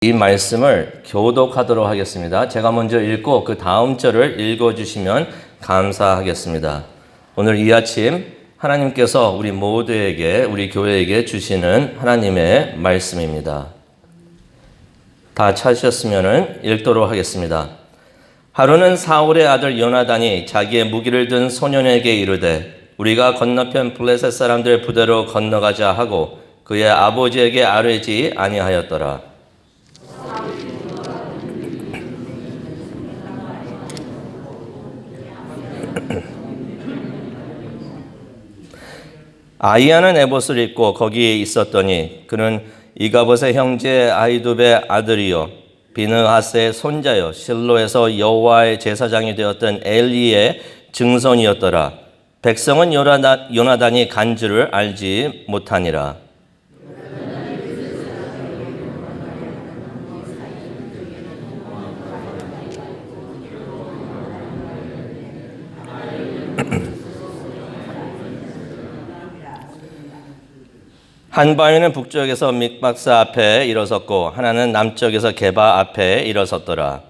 이 말씀을 교독하도록 하겠습니다. 제가 먼저 읽고 그 다음 절을 읽어주시면 감사하겠습니다. 오늘 이 아침 하나님께서 우리 모두에게, 우리 교회에게 주시는 하나님의 말씀입니다. 다 찾으셨으면 읽도록 하겠습니다. 하루는 사울의 아들 요나단이 자기의 무기를 든 소년에게 이르되 우리가 건너편 블레셋 사람들 부대로 건너가자 하고 그의 아버지에게 아뢰지 아니하였더라. 아히야는 에봇을 입고 거기에 있었더니 그는 이가봇의 형제 아히두베의 아들이요 비느하스의 손자요 실로에서 여호와의 제사장이 되었던 엘리의 증손이었더라. 백성은 요나단이 간 줄을 알지 못하니라. 한 바위는 북쪽에서 mik박사 앞에 일어섰고 하나는 남쪽에서 게바 앞에 일어섰더라.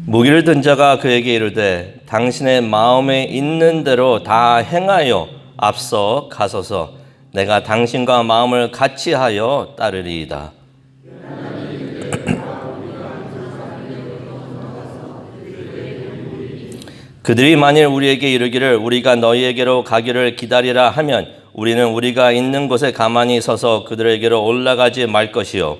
무기를 든 자가 그에게 이르되 당신의 마음에 있는 대로 다 행하여 앞서 가소서. 내가 당신과 마음을 같이 하여 따르리이다. 그들이 만일 우리에게 이르기를 우리가 너희에게로 가기를 기다리라 하면 우리는 우리가 있는 곳에 가만히 서서 그들에게로 올라가지 말 것이요.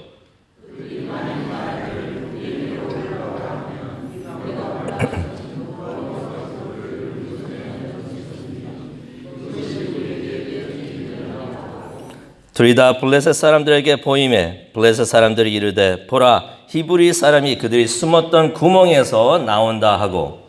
둘이 다 블레셋 사람들에게 보이매 블레셋 사람들이 이르되 보라 히브리 사람이 그들이 숨었던 구멍에서 나온다 하고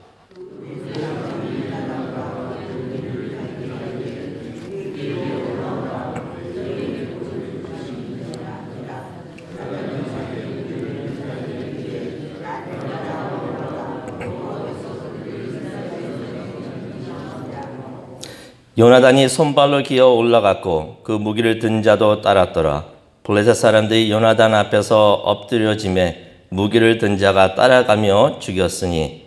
요나단이 손발로 기어 올라갔고 그 무기를 든 자도 따랐더라. 블레셋 사람들이 요나단 앞에서 엎드려지매 무기를 든 자가 따라가며 죽였으니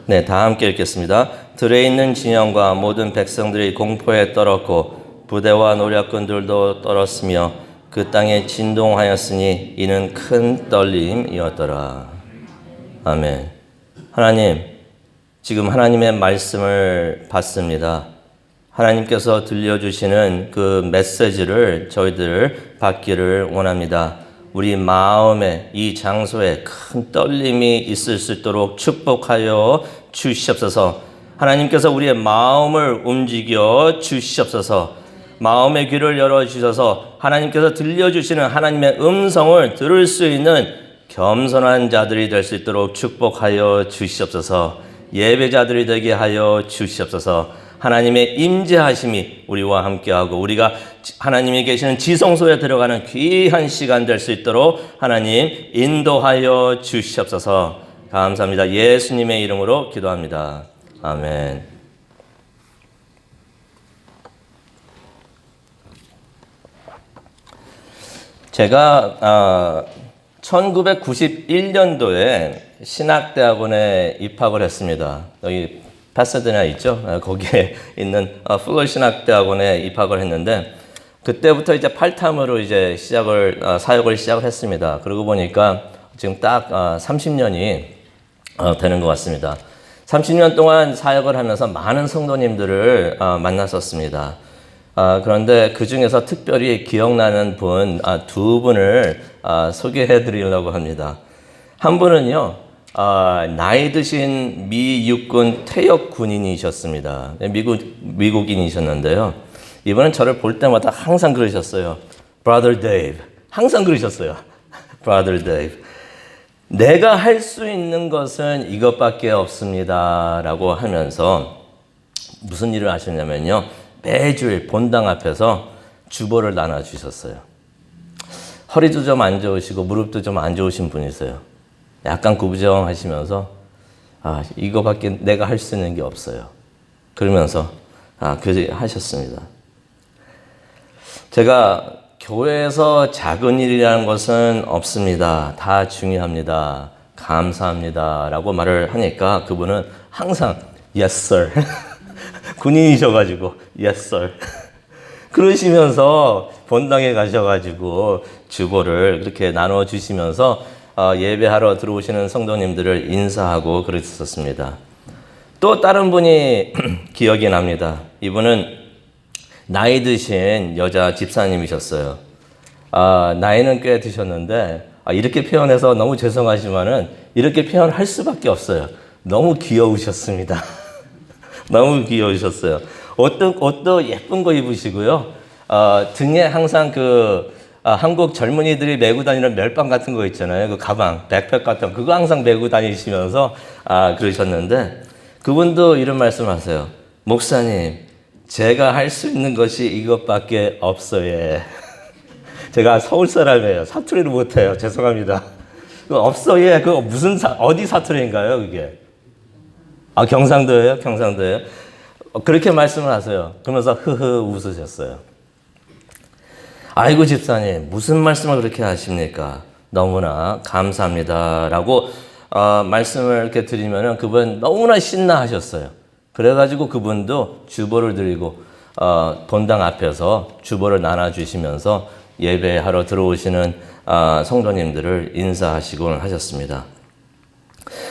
네, 다 함께 읽겠습니다. 들에 있는 진영과 모든 백성들이 공포에 떨었고 부대와 노략군들도 떨었으며 그 땅에 진동하였으니 이는 큰 떨림이었더라. 아멘. 하나님, 지금 하나님의 말씀을 받습니다. 하나님께서 들려주시는 그 메시지를 저희들 받기를 원합니다. 우리 마음에 이 장소에 큰 떨림이 있을 수 있도록 축복하여 주시옵소서. 하나님께서 우리의 마음을 움직여 주시옵소서. 마음의 귀를 열어주셔서 하나님께서 들려주시는 하나님의 음성을 들을 수 있는 겸손한 자들이 될 수 있도록 축복하여 주시옵소서. 예배자들이 되게 하여 주시옵소서. 하나님의 임재하심이 우리와 함께하고 우리가 하나님이 계시는 지성소에 들어가는 귀한 시간 될 수 있도록 하나님 인도하여 주시옵소서. 감사합니다. 예수님의 이름으로 기도합니다. 아멘. 제가 1991년도에 신학대학원에 입학을 했습니다. 여기 파사데나 있죠? 거기에 있는 플러 신학대학원에 입학을 했는데 그때부터 이제 팔탐으로 이제 사역을 시작을 했습니다. 그러고 보니까 지금 딱 30년이 되는 것 같습니다. 30년 동안 사역을 하면서 많은 성도님들을 만났었습니다. 그런데 그 중에서 특별히 기억나는 분, 두 분을 소개해 드리려고 합니다. 한 분은요, 나이 드신 미 육군 퇴역 군인이셨습니다. 미국인이셨는데요. 이분은 저를 볼 때마다 항상 그러셨어요. Brother Dave. 항상 그러셨어요. Brother Dave. 내가 할 수 있는 것은 이것밖에 없습니다. 라고 하면서 무슨 일을 하셨냐면요. 매주일 본당 앞에서 주보를 나눠주셨어요. 허리도 좀 안 좋으시고 무릎도 좀 안 좋으신 분이세요. 약간 구부정하시면서 이거밖에 내가 할 수 있는 게 없어요. 그러면서 그렇게 하셨습니다. 제가 교회에서 작은 일이라는 것은 없습니다. 다 중요합니다. 감사합니다. 라고 말을 하니까 그분은 항상 Yes, sir. 군인이셔가지고 Yes, sir. 그러시면서 본당에 가셔가지고 주보를 그렇게 나눠주시면서 예배하러 들어오시는 성도님들을 인사하고 그랬었습니다. 또 다른 분이 기억이 납니다. 이분은 나이 드신 여자 집사님이셨어요. 나이는 꽤 드셨는데 이렇게 표현해서 너무 죄송하지만은 이렇게 표현할 수밖에 없어요. 너무 귀여우셨습니다. 너무 귀여우셨어요. 옷도 예쁜 거 입으시고요. 등에 항상 한국 젊은이들이 메고 다니는 멜빵 같은 거 있잖아요. 그 가방, 백팩 같은 거, 그거 항상 메고 다니시면서 그러셨는데 그분도 이런 말씀 하세요. 목사님, 제가 할 수 있는 것이 이것밖에 없어요. 제가 서울 사람이에요. 사투리를 못해요. 죄송합니다. 그거 없어요. 그거 어디 사투리인가요, 그게? 경상도예요? 경상도예요? 그렇게 말씀을 하세요. 그러면서 흐흐 웃으셨어요. 아이고 집사님, 무슨 말씀을 그렇게 하십니까? 너무나 감사합니다. 라고 말씀을 이렇게 드리면은 그분 너무나 신나하셨어요. 그래가지고 그분도 주보를 드리고 본당 앞에서 주보를 나눠주시면서 예배하러 들어오시는 성도님들을 인사하시곤 하셨습니다.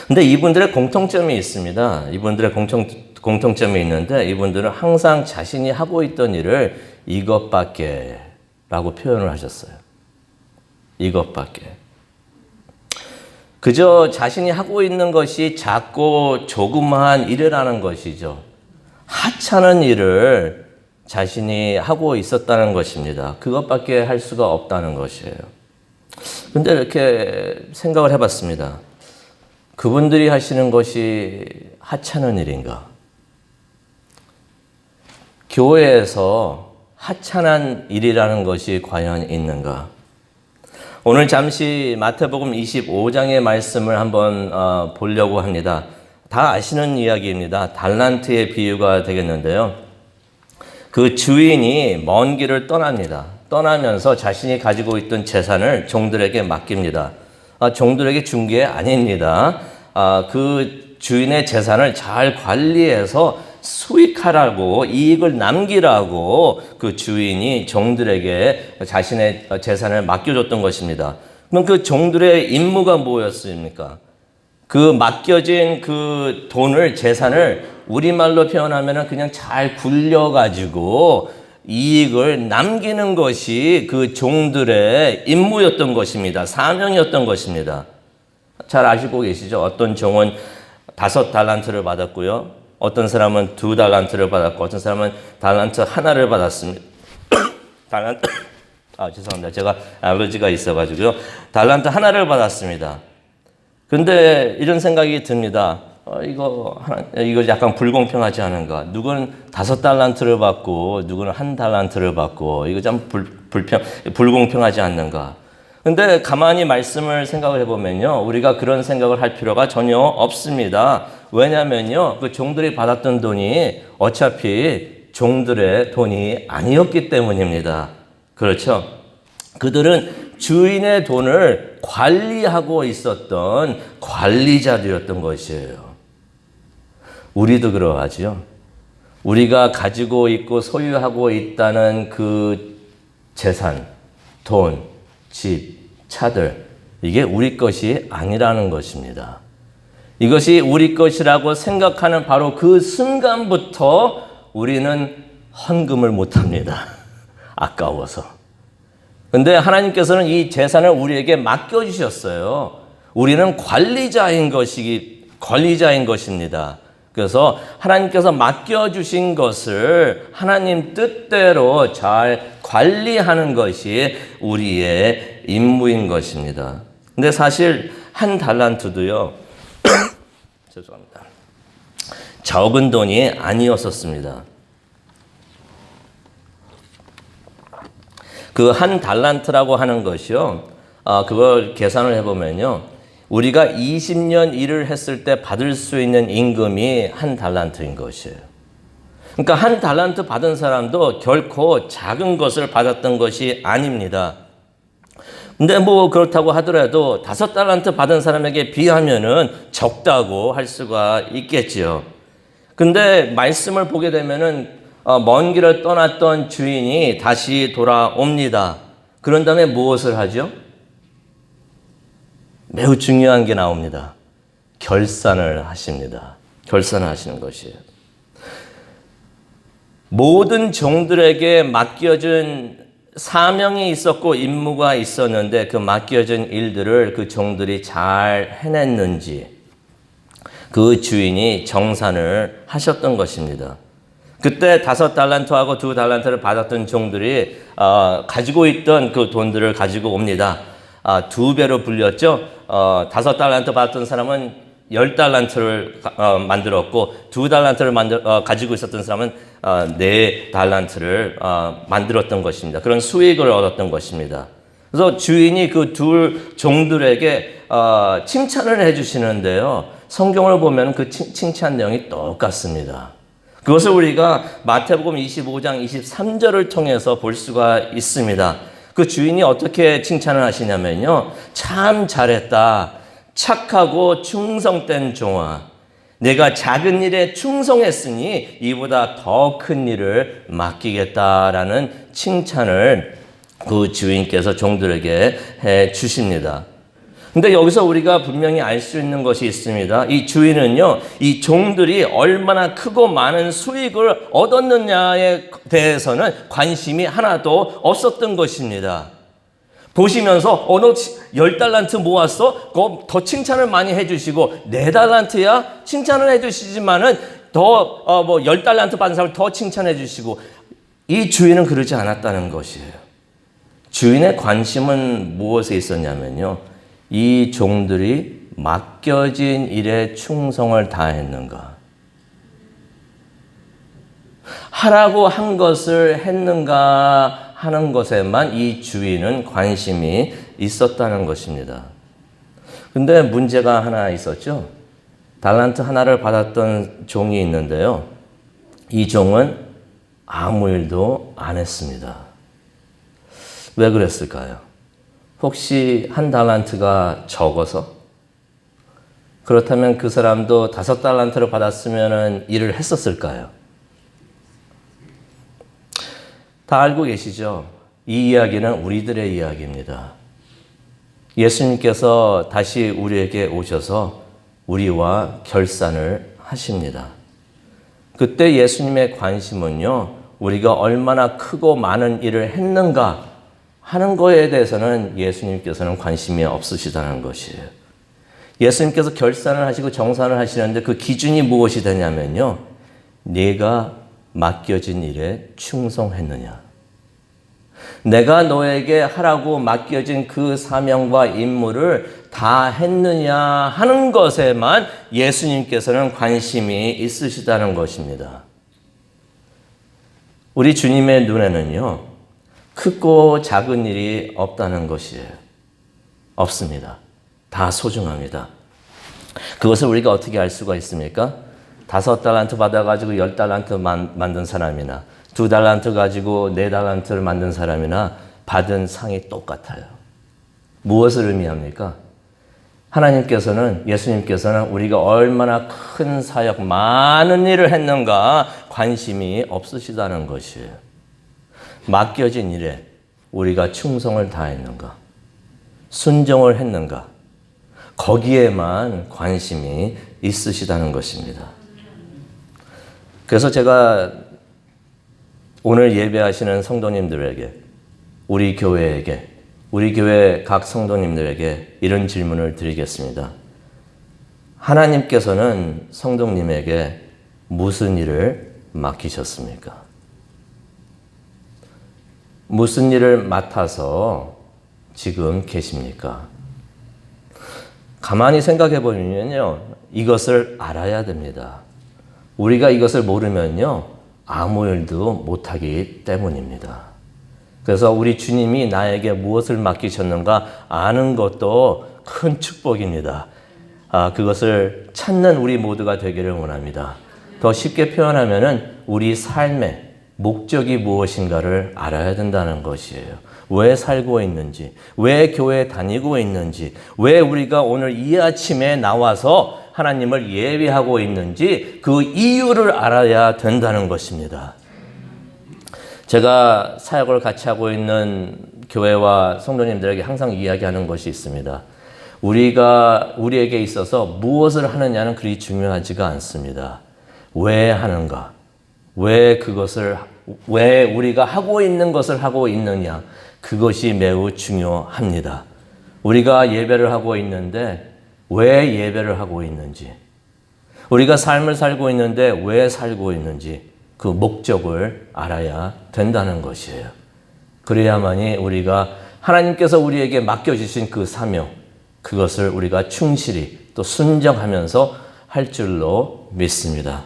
근데 이분들의 공통점이 있습니다. 이분들의 공통점이 있는데 이분들은 항상 자신이 하고 있던 일을 이것밖에 라고 표현을 하셨어요. 이것밖에. 그저 자신이 하고 있는 것이 작고 조그마한 일이라는 것이죠. 하찮은 일을 자신이 하고 있었다는 것입니다. 그것밖에 할 수가 없다는 것이에요. 근데 이렇게 생각을 해봤습니다. 그분들이 하시는 것이 하찮은 일인가? 교회에서 하찮은 일이라는 것이 과연 있는가? 오늘 잠시 마태복음 25장의 말씀을 한번 보려고 합니다. 다 아시는 이야기입니다. 달란트의 비유가 되겠는데요. 그 주인이 먼 길을 떠납니다. 떠나면서 자신이 가지고 있던 재산을 종들에게 맡깁니다. 종들에게 준 게 아닙니다. 그 주인의 재산을 잘 관리해서 수익하라고, 이익을 남기라고 그 주인이 종들에게 자신의 재산을 맡겨줬던 것입니다. 그럼 그 종들의 임무가 뭐였습니까? 그 맡겨진 그 돈을, 재산을 우리말로 표현하면 그냥 잘 굴려가지고 이익을 남기는 것이 그 종들의 임무였던 것입니다. 사명이었던 것입니다. 잘 아시고 계시죠? 어떤 종은 5달란트를 받았고요. 어떤 사람은 2달란트를 받았고, 어떤 사람은 달란트 하나를 받았습니다. 죄송합니다. 제가 알러지가 있어가지고요. 달란트 하나를 받았습니다. 근데 이런 생각이 듭니다. 이거 약간 불공평하지 않은가? 누구는 5달란트를 받고, 누구는 1달란트를 받고, 이거 참 불공평하지 않는가? 근데 가만히 말씀을 생각을 해보면요. 우리가 그런 생각을 할 필요가 전혀 없습니다. 왜냐면요. 그 종들이 받았던 돈이 어차피 종들의 돈이 아니었기 때문입니다. 그렇죠? 그들은 주인의 돈을 관리하고 있었던 관리자들이었던 것이에요. 우리도 그러하죠. 우리가 가지고 있고 소유하고 있다는 그 재산, 돈, 집, 차들, 이게 우리 것이 아니라는 것입니다. 이것이 우리 것이라고 생각하는 바로 그 순간부터 우리는 헌금을 못합니다. 아까워서. 근데 하나님께서는 이 재산을 우리에게 맡겨주셨어요. 우리는 관리자인 것입니다. 그래서 하나님께서 맡겨주신 것을 하나님 뜻대로 잘 관리하는 것이 우리의 임무인 것입니다. 근데 사실 1달란트도요. 죄송합니다. 적은 돈이 아니었었습니다. 그 한 달란트라고 하는 것이요. 그걸 계산을 해보면요. 우리가 20년 일을 했을 때 받을 수 있는 임금이 한 달란트인 것이에요. 그러니까 한 달란트 받은 사람도 결코 작은 것을 받았던 것이 아닙니다. 근데 뭐 그렇다고 하더라도 5달란트 받은 사람에게 비하면은 적다고 할 수가 있겠지요. 근데 말씀을 보게 되면은 먼 길을 떠났던 주인이 다시 돌아옵니다. 그런 다음에 무엇을 하죠? 매우 중요한 게 나옵니다. 결산을 하십니다. 결산을 하시는 것이에요. 모든 종들에게 맡겨진 사명이 있었고 임무가 있었는데 그 맡겨진 일들을 그 종들이 잘 해냈는지 그 주인이 정산을 하셨던 것입니다. 그때 5달란트하고 2달란트를 받았던 종들이 가지고 있던 그 돈들을 가지고 옵니다. 2배로 불렸죠. 5달란트 받았던 사람은 10달란트를 만들었고 2달란트를 가지고 있었던 사람은 4달란트를 만들었던 것입니다. 그런 수익을 얻었던 것입니다. 그래서 주인이 그 둘 종들에게 칭찬을 해주시는데요. 성경을 보면 그 칭찬 내용이 똑같습니다. 그것을 우리가 마태복음 25장 23절을 통해서 볼 수가 있습니다. 그 주인이 어떻게 칭찬을 하시냐면요. 참 잘했다. 착하고 충성된 종아. 내가 작은 일에 충성했으니 이보다 더 큰 일을 맡기겠다라는 칭찬을 그 주인께서 종들에게 해 주십니다. 근데 여기서 우리가 분명히 알 수 있는 것이 있습니다. 이 주인은요, 이 종들이 얼마나 크고 많은 수익을 얻었느냐에 대해서는 관심이 하나도 없었던 것입니다. 보시면서 너 10달란트 모았어? 그거 더 칭찬을 많이 해주시고 4달란트야? 칭찬을 해주시지만은 더 10달란트 받은 사람을 더 칭찬해 주시고 이 주인은 그러지 않았다는 것이에요. 주인의 관심은 무엇에 있었냐면요. 이 종들이 맡겨진 일에 충성을 다했는가? 하라고 한 것을 했는가 하는 것에만 이 주인은 관심이 있었다는 것입니다. 근데 문제가 하나 있었죠. 달란트 하나를 받았던 종이 있는데요. 이 종은 아무 일도 안 했습니다. 왜 그랬을까요? 혹시 한 달란트가 적어서? 그렇다면 그 사람도 5달란트를 받았으면 일을 했었을까요? 다 알고 계시죠? 이 이야기는 우리들의 이야기입니다. 예수님께서 다시 우리에게 오셔서 우리와 결산을 하십니다. 그때 예수님의 관심은요, 우리가 얼마나 크고 많은 일을 했는가 하는 거에 대해서는 예수님께서는 관심이 없으시다는 것이에요. 예수님께서 결산을 하시고 정산을 하시는데 그 기준이 무엇이 되냐면요. 내가 맡겨진 일에 충성했느냐. 내가 너에게 하라고 맡겨진 그 사명과 임무를 다 했느냐 하는 것에만 예수님께서는 관심이 있으시다는 것입니다. 우리 주님의 눈에는요. 크고 작은 일이 없다는 것이에요. 없습니다. 다 소중합니다. 그것을 우리가 어떻게 알 수가 있습니까? 5달란트 받아가지고 10달란트 만든 사람이나 2달란트 가지고 4달란트를 만든 사람이나 받은 상이 똑같아요. 무엇을 의미합니까? 하나님께서는, 예수님께서는 우리가 얼마나 큰 사역, 많은 일을 했는가 관심이 없으시다는 것이에요. 맡겨진 일에 우리가 충성을 다했는가, 순종을 했는가, 거기에만 관심이 있으시다는 것입니다. 그래서 제가 오늘 예배하시는 성도님들에게, 우리 교회에게, 우리 교회 각 성도님들에게 이런 질문을 드리겠습니다. 하나님께서는 성도님에게 무슨 일을 맡기셨습니까? 무슨 일을 맡아서 지금 계십니까? 가만히 생각해 보면요. 이것을 알아야 됩니다. 우리가 이것을 모르면요, 아무 일도 못하기 때문입니다. 그래서 우리 주님이 나에게 무엇을 맡기셨는가 아는 것도 큰 축복입니다. 그것을 찾는 우리 모두가 되기를 원합니다. 더 쉽게 표현하면은 우리 삶의 목적이 무엇인가를 알아야 된다는 것이에요. 왜 살고 있는지, 왜 교회에 다니고 있는지, 왜 우리가 오늘 이 아침에 나와서 하나님을 예배하고 있는지 그 이유를 알아야 된다는 것입니다. 제가 사역을 같이 하고 있는 교회와 성도님들에게 항상 이야기하는 것이 있습니다. 우리에게 있어서 무엇을 하느냐는 그리 중요하지가 않습니다. 왜 하는가? 왜 우리가 하고 있는 것을 하고 있느냐? 그것이 매우 중요합니다. 우리가 예배를 하고 있는데 왜 예배를 하고 있는지, 우리가 삶을 살고 있는데 왜 살고 있는지 그 목적을 알아야 된다는 것이에요. 그래야만이 우리가 하나님께서 우리에게 맡겨주신 그 사명, 그것을 우리가 충실히 또 순정하면서 할 줄로 믿습니다.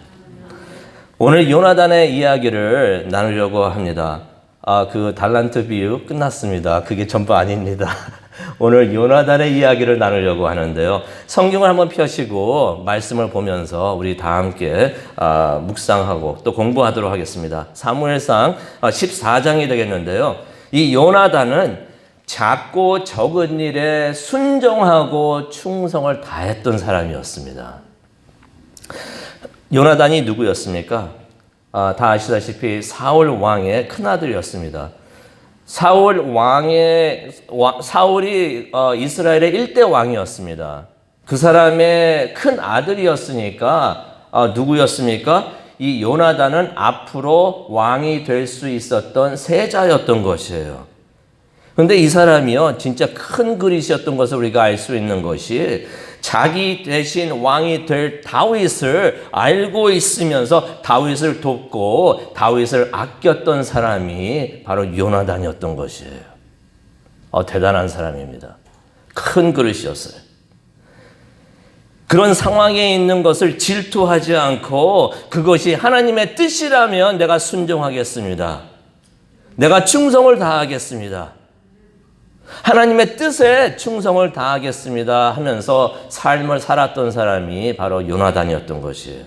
오늘 요나단의 이야기를 나누려고 합니다. 그 달란트 비유 끝났습니다. 그게 전부 아닙니다. 오늘 요나단의 이야기를 나누려고 하는데요. 성경을 한번 펴시고 말씀을 보면서 우리 다 함께 묵상하고 또 공부하도록 하겠습니다. 사무엘상 14장이 되겠는데요. 이 요나단은 작고 적은 일에 순종하고 충성을 다했던 사람이었습니다. 요나단이 누구였습니까? 다 아시다시피 사울 왕의 큰아들이었습니다. 사울이 이스라엘의 1대 왕이었습니다. 그 사람의 큰 아들이었으니까 누구였습니까? 이 요나단은 앞으로 왕이 될 수 있었던 세자였던 것이에요. 그런데 이 사람이요, 진짜 큰 그릇이었던 것을 우리가 알 수 있는 것이 자기 대신 왕이 될 다윗을 알고 있으면서 다윗을 돕고 다윗을 아꼈던 사람이 바로 요나단이었던 것이에요. 대단한 사람입니다. 큰 그릇이었어요. 그런 상황에 있는 것을 질투하지 않고 그것이 하나님의 뜻이라면 내가 순종하겠습니다. 내가 충성을 다하겠습니다. 하나님의 뜻에 충성을 다하겠습니다 하면서 삶을 살았던 사람이 바로 요나단이었던 것이에요.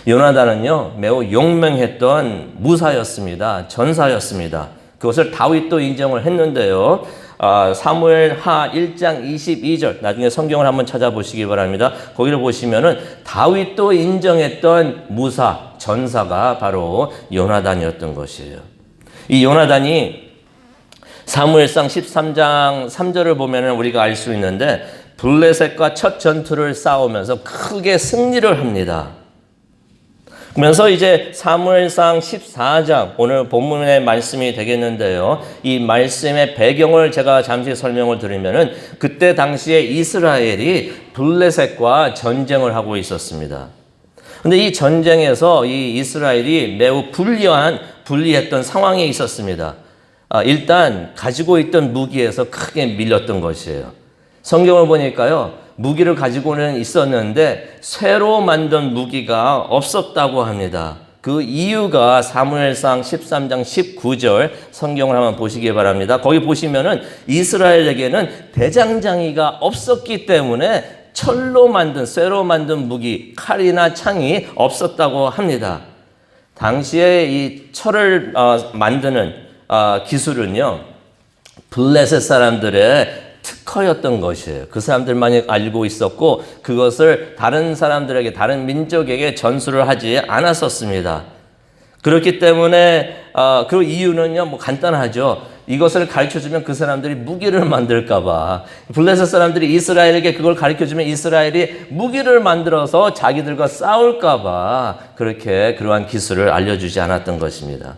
요나단은요, 매우 용맹했던 무사였습니다. 전사였습니다. 그것을 다윗도 인정을 했는데요. 사무엘하 1장 22절, 나중에 성경을 한번 찾아보시기 바랍니다. 거기를 보시면은 다윗도 인정했던 무사, 전사가 바로 요나단이었던 것이에요. 이 요나단이 사무엘상 13장 3절을 보면 우리가 알 수 있는데 블레셋과 첫 전투를 싸우면서 크게 승리를 합니다. 그러면서 이제 사무엘상 14장 오늘 본문의 말씀이 되겠는데요. 이 말씀의 배경을 제가 잠시 설명을 드리면은 그때 당시에 이스라엘이 블레셋과 전쟁을 하고 있었습니다. 근데 이 전쟁에서 이 이스라엘이 매우 불리했던 상황에 있었습니다. 일단 가지고 있던 무기에서 크게 밀렸던 것이에요. 성경을 보니까요, 무기를 가지고는 있었는데 새로 만든 무기가 없었다고 합니다. 그 이유가 사무엘상 13장 19절 성경을 한번 보시기 바랍니다. 거기 보시면은 이스라엘에게는 대장장이가 없었기 때문에 새로 만든 무기, 칼이나 창이 없었다고 합니다. 당시에 이 철을 만드는 기술은요, 블레셋 사람들의 특허였던 것이에요. 그 사람들만이 알고 있었고 그것을 다른 사람들에게, 다른 민족에게 전수를 하지 않았었습니다. 그렇기 때문에 그 이유는요, 간단하죠. 이것을 가르쳐주면 그 사람들이 무기를 만들까 봐. 블레셋 사람들이 이스라엘에게 그걸 가르쳐주면 이스라엘이 무기를 만들어서 자기들과 싸울까 봐 그렇게 그러한 기술을 알려주지 않았던 것입니다.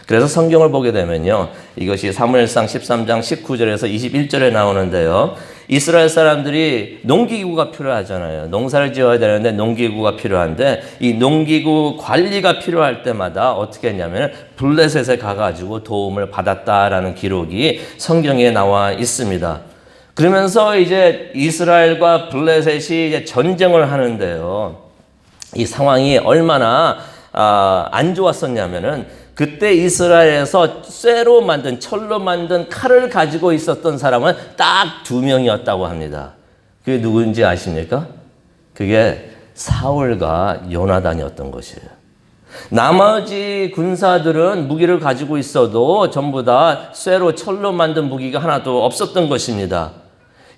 그래서 성경을 보게 되면요, 이것이 사무엘상 13장 19절에서 21절에 나오는데요. 이스라엘 사람들이 농기구가 필요하잖아요. 농사를 지어야 되는데 농기구가 필요한데 이 농기구 관리가 필요할 때마다 어떻게 했냐면 블레셋에 가가지고 도움을 받았다라는 기록이 성경에 나와 있습니다. 그러면서 이제 이스라엘과 블레셋이 이제 전쟁을 하는데요. 이 상황이 얼마나 안 좋았었냐면은 그때 이스라엘에서 쇠로 만든 철로 만든 칼을 가지고 있었던 사람은 딱 2명이었다고 합니다. 그게 누구인지 아십니까? 그게 사울과 요나단이었던 것이에요. 나머지 군사들은 무기를 가지고 있어도 전부 다 쇠로 철로 만든 무기가 하나도 없었던 것입니다.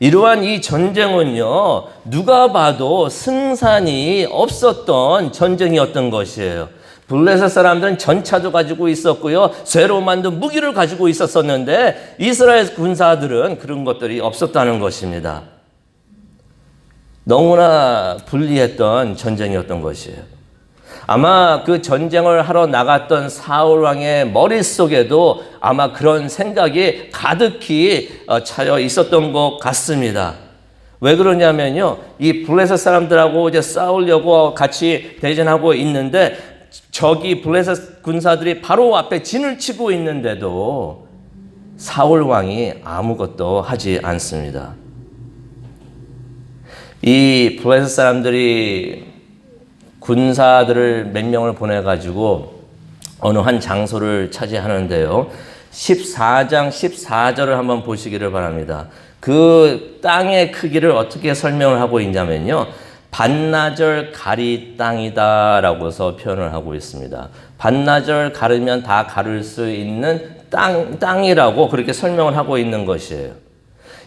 이러한 이 전쟁은요, 누가 봐도 승산이 없었던 전쟁이었던 것이에요. 블레셋 사람들은 전차도 가지고 있었고요, 쇠로 만든 무기를 가지고 있었었는데 이스라엘 군사들은 그런 것들이 없었다는 것입니다. 너무나 불리했던 전쟁이었던 것이에요. 아마 그 전쟁을 하러 나갔던 사울 왕의 머릿속에도 아마 그런 생각이 가득히 차여 있었던 것 같습니다. 왜 그러냐면요, 이 블레셋 사람들하고 이제 싸우려고 같이 대전하고 있는데 저기 블레셋 군사들이 바로 앞에 진을 치고 있는데도 사울 왕이 아무것도 하지 않습니다. 이 블레셋 사람들이 군사들을 몇 명을 보내가지고 어느 한 장소를 차지하는데요. 14장 14절을 한번 보시기를 바랍니다. 그 땅의 크기를 어떻게 설명을 하고 있냐면요. 반나절 가리 땅이다라고서 표현을 하고 있습니다. 반나절 가르면 다 가를 수 있는 땅이라고 그렇게 설명을 하고 있는 것이에요.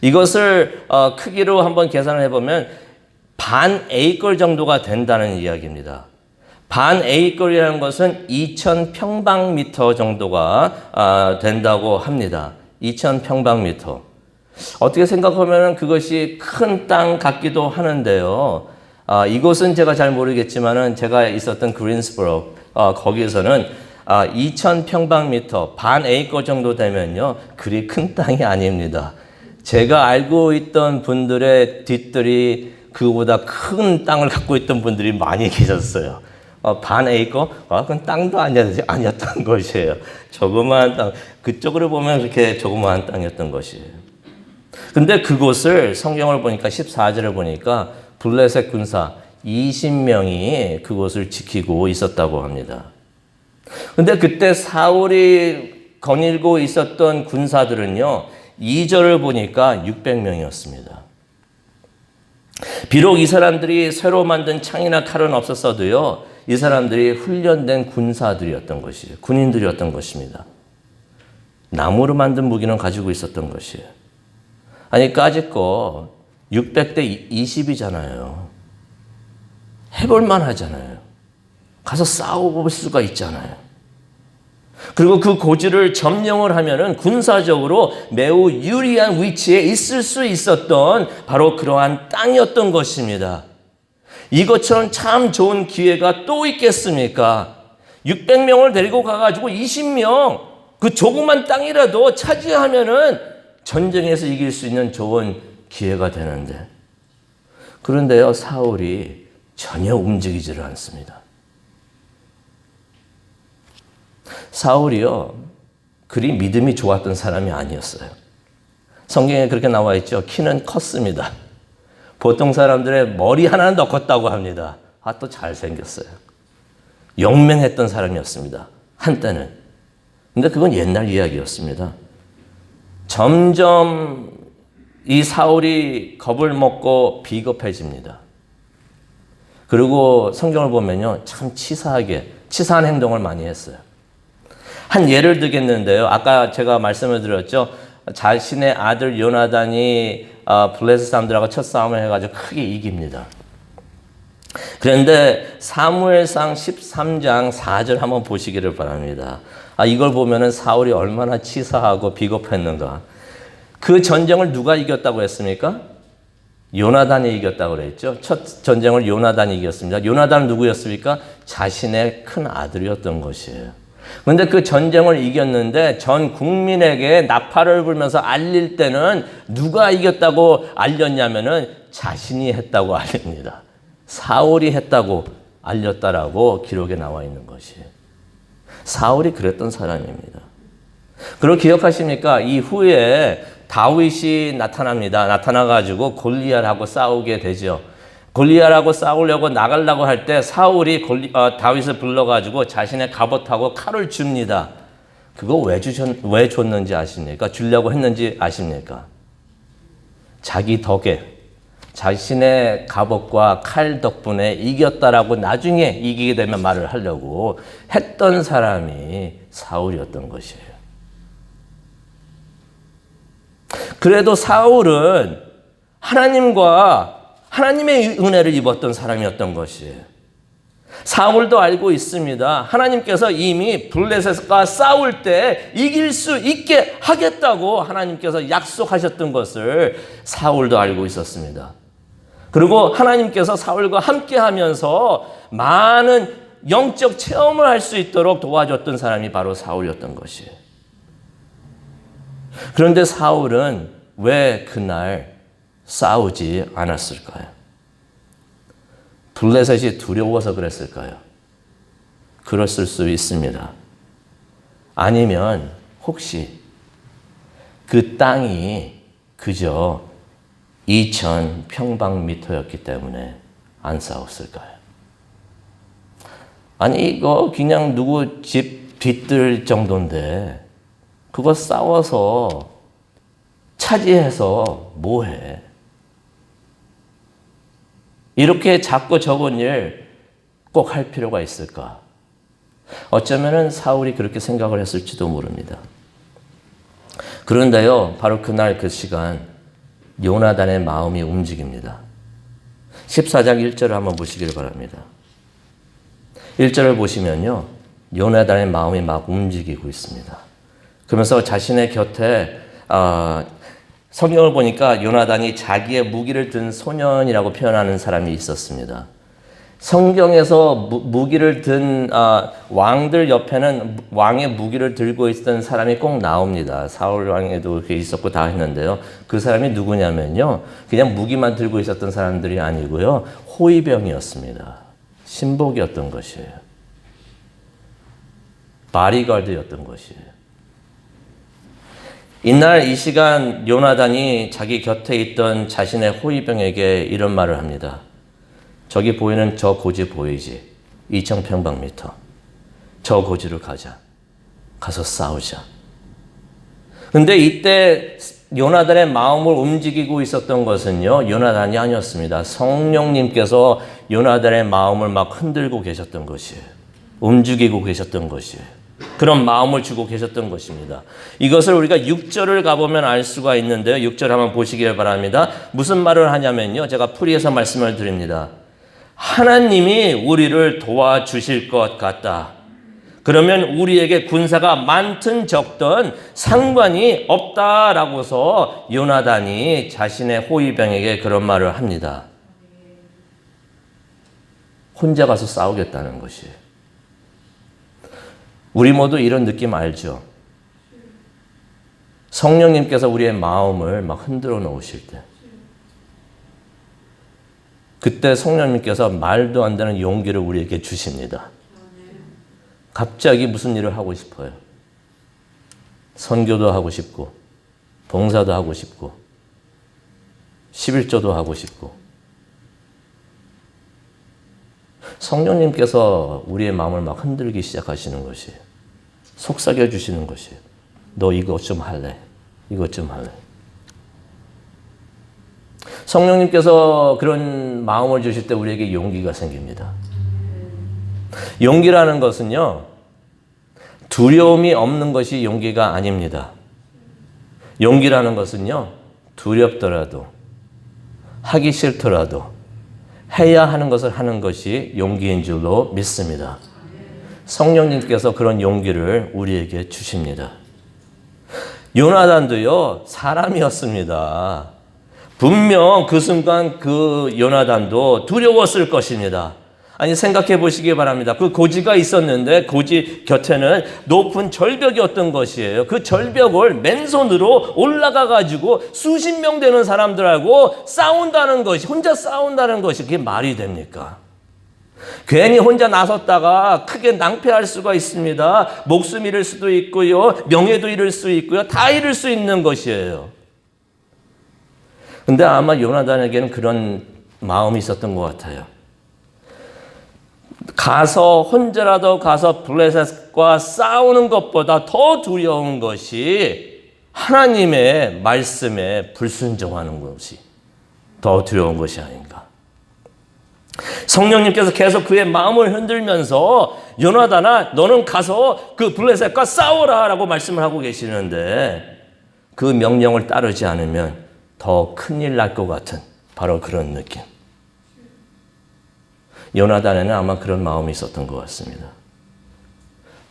이것을 크기로 한번 계산을 해보면 반 에이걸 정도가 된다는 이야기입니다. 반 에이걸이라는 것은 2,000평방미터 정도가 된다고 합니다. 2,000평방미터. 어떻게 생각하면 그것이 큰 땅 같기도 하는데요. 이곳은 제가 잘 모르겠지만은 제가 있었던 그린스보로 거기에서는 2,000평방미터 반 에이걸 정도 되면요, 그리 큰 땅이 아닙니다. 제가 알고 있던 분들의 뒷뜰이 그보다 큰 땅을 갖고 있던 분들이 많이 계셨어요. 반 에이커? 그건 땅도 아니었던 것이에요. 조그마한 땅. 그쪽으로 보면 그렇게 조그마한 땅이었던 것이에요. 근데 그곳을 성경을 보니까 14절을 보니까 블레셋 군사 20명이 그곳을 지키고 있었다고 합니다. 근데 그때 사울이 거닐고 있었던 군사들은요, 2절을 보니까 600명이었습니다. 비록 이 사람들이 새로 만든 창이나 칼은 없었어도요, 이 사람들이 훈련된 군사들이었던 것이에요. 군인들이었던 것입니다. 나무로 만든 무기는 가지고 있었던 것이에요. 아니, 까짓거 600대 20이잖아요. 해볼만 하잖아요. 가서 싸워볼 수가 있잖아요. 그리고 그 고지를 점령을 하면은 군사적으로 매우 유리한 위치에 있을 수 있었던 바로 그러한 땅이었던 것입니다. 이것처럼 참 좋은 기회가 또 있겠습니까? 600명을 데리고 가가지고 20명, 그 조그만 땅이라도 차지하면은 전쟁에서 이길 수 있는 좋은 기회가 되는데. 그런데요, 사울이 전혀 움직이지를 않습니다. 사울이요, 그리 믿음이 좋았던 사람이 아니었어요. 성경에 그렇게 나와 있죠. 키는 컸습니다. 보통 사람들의 머리 하나는 더 컸다고 합니다. 또 잘생겼어요. 용맹했던 사람이었습니다. 한때는. 근데 그건 옛날 이야기였습니다. 점점 이 사울이 겁을 먹고 비겁해집니다. 그리고 성경을 보면요, 참 치사한 행동을 많이 했어요. 한 예를 들겠는데요. 아까 제가 말씀을 드렸죠. 자신의 아들 요나단이 블레셋 사람들하고 첫 싸움을 해가지고 크게 이깁니다. 그런데 사무엘상 13장 4절 한번 보시기를 바랍니다. 이걸 보면은 사울이 얼마나 치사하고 비겁했는가. 그 전쟁을 누가 이겼다고 했습니까? 요나단이 이겼다고 그랬죠. 첫 전쟁을 요나단이 이겼습니다. 요나단은 누구였습니까? 자신의 큰 아들이었던 것이에요. 그런데 그 전쟁을 이겼는데 전 국민에게 나팔을 불면서 알릴 때는 누가 이겼다고 알렸냐면은 자신이 했다고 알립니다. 사울이 했다고 알렸다라고 기록에 나와 있는 것이에요. 사울이 그랬던 사람입니다. 그걸 기억하십니까? 이후에 다윗이 나타납니다. 나타나가지고 골리앗하고 싸우게 되죠. 골리앗하고 싸우려고 나가려고 할 때 사울이 다윗을 불러가지고 자신의 갑옷하고 칼을 줍니다. 그거 왜 줬는지 아십니까? 주려고 했는지 아십니까? 자기 덕에 자신의 갑옷과 칼 덕분에 이겼다라고 나중에 이기게 되면 말을 하려고 했던 사람이 사울이었던 것이에요. 그래도 사울은 하나님의 은혜를 입었던 사람이었던 것이에요. 사울도 알고 있습니다. 하나님께서 이미 블레셋과 싸울 때 이길 수 있게 하겠다고 하나님께서 약속하셨던 것을 사울도 알고 있었습니다. 그리고 하나님께서 사울과 함께 하면서 많은 영적 체험을 할 수 있도록 도와줬던 사람이 바로 사울이었던 것이에요. 그런데 사울은 왜 그날 싸우지 않았을까요? 블레셋이 두려워서 그랬을까요? 그랬을 수 있습니다. 아니면 혹시 그 땅이 그저 2000평방미터였기 때문에 안 싸웠을까요? 아니 이거 그냥 누구 집 뒤뜰 정도인데 그거 싸워서 차지해서 뭐해? 이렇게 작고 적은 일 꼭 할 필요가 있을까? 어쩌면은 사울이 그렇게 생각을 했을지도 모릅니다. 그런데요, 바로 그날 그 시간 요나단의 마음이 움직입니다. 14장 1절을 한번 보시길 바랍니다. 1절을 보시면요, 요나단의 마음이 막 움직이고 있습니다. 그러면서 자신의 곁에 성경을 보니까 요나단이 자기의 무기를 든 소년이라고 표현하는 사람이 있었습니다. 성경에서 무기를 든 왕들 옆에는 왕의 무기를 들고 있던 사람이 꼭 나옵니다. 사울 왕에도 있었고 다 했는데요. 그 사람이 누구냐면요, 그냥 무기만 들고 있었던 사람들이 아니고요, 호위병이었습니다. 신복이었던 것이에요. 바디가드였던 것이에요. 이날 이 시간 요나단이 자기 곁에 있던 자신의 호위병에게 이런 말을 합니다. 저기 보이는 저 고지 보이지? 2000평방미터. 저 고지로 가자. 가서 싸우자. 근데 이때 요나단의 마음을 움직이고 있었던 것은요, 요나단이 아니었습니다. 성령님께서 요나단의 마음을 막 흔들고 계셨던 것이에요. 움직이고 계셨던 것이에요. 그런 마음을 주고 계셨던 것입니다. 이것을 우리가 6절을 가보면 알 수가 있는데요. 6절 한번 보시길 바랍니다. 무슨 말을 하냐면요, 제가 풀이해서 말씀을 드립니다. 하나님이 우리를 도와주실 것 같다. 그러면 우리에게 군사가 많든 적든 상관이 없다라고서 요나단이 자신의 호위병에게 그런 말을 합니다. 혼자 가서 싸우겠다는 것이에요. 우리 모두 이런 느낌 알죠? 성령님께서 우리의 마음을 막 흔들어 놓으실 때, 그때 성령님께서 말도 안 되는 용기를 우리에게 주십니다. 갑자기 무슨 일을 하고 싶어요. 선교도 하고 싶고, 봉사도 하고 싶고, 11조도 하고 싶고. 성령님께서 우리의 마음을 막 흔들기 시작하시는 것이에요. 속삭여 주시는 것이에요. 너 이것 좀 할래? 이것 좀 할래? 성령님께서 그런 마음을 주실 때 우리에게 용기가 생깁니다. 용기라는 것은요, 두려움이 없는 것이 용기가 아닙니다. 용기라는 것은요, 두렵더라도, 하기 싫더라도 해야 하는 것을 하는 것이 용기인 줄로 믿습니다. 성령님께서 그런 용기를 우리에게 주십니다. 요나단도요, 사람이었습니다. 분명 그 순간 그 요나단도 두려웠을 것입니다. 아니, 생각해 보시기 바랍니다. 그 고지가 있었는데 고지 곁에는 높은 절벽이었던 것이에요. 그 절벽을 맨손으로 올라가 가지고 수십 명 되는 사람들하고 싸운다는 것이, 혼자 싸운다는 것이 그게 말이 됩니까? 괜히 혼자 나섰다가 크게 낭패할 수가 있습니다. 목숨 잃을 수도 있고요, 명예도 잃을 수 있고요, 다 잃을 수 있는 것이에요. 근데 아마 요나단에게는 그런 마음이 있었던 것 같아요. 가서 혼자라도 가서 블레셋과 싸우는 것보다 더 두려운 것이 하나님의 말씀에 불순종하는 것이 더 두려운 것이 아닌가. 성령님께서 계속 그의 마음을 흔들면서 요나단아 너는 가서 그 블레셋과 싸워라 라고 말씀을 하고 계시는데 그 명령을 따르지 않으면 더 큰일 날 것 같은 바로 그런 느낌. 요나단에는 아마 그런 마음이 있었던 것 같습니다.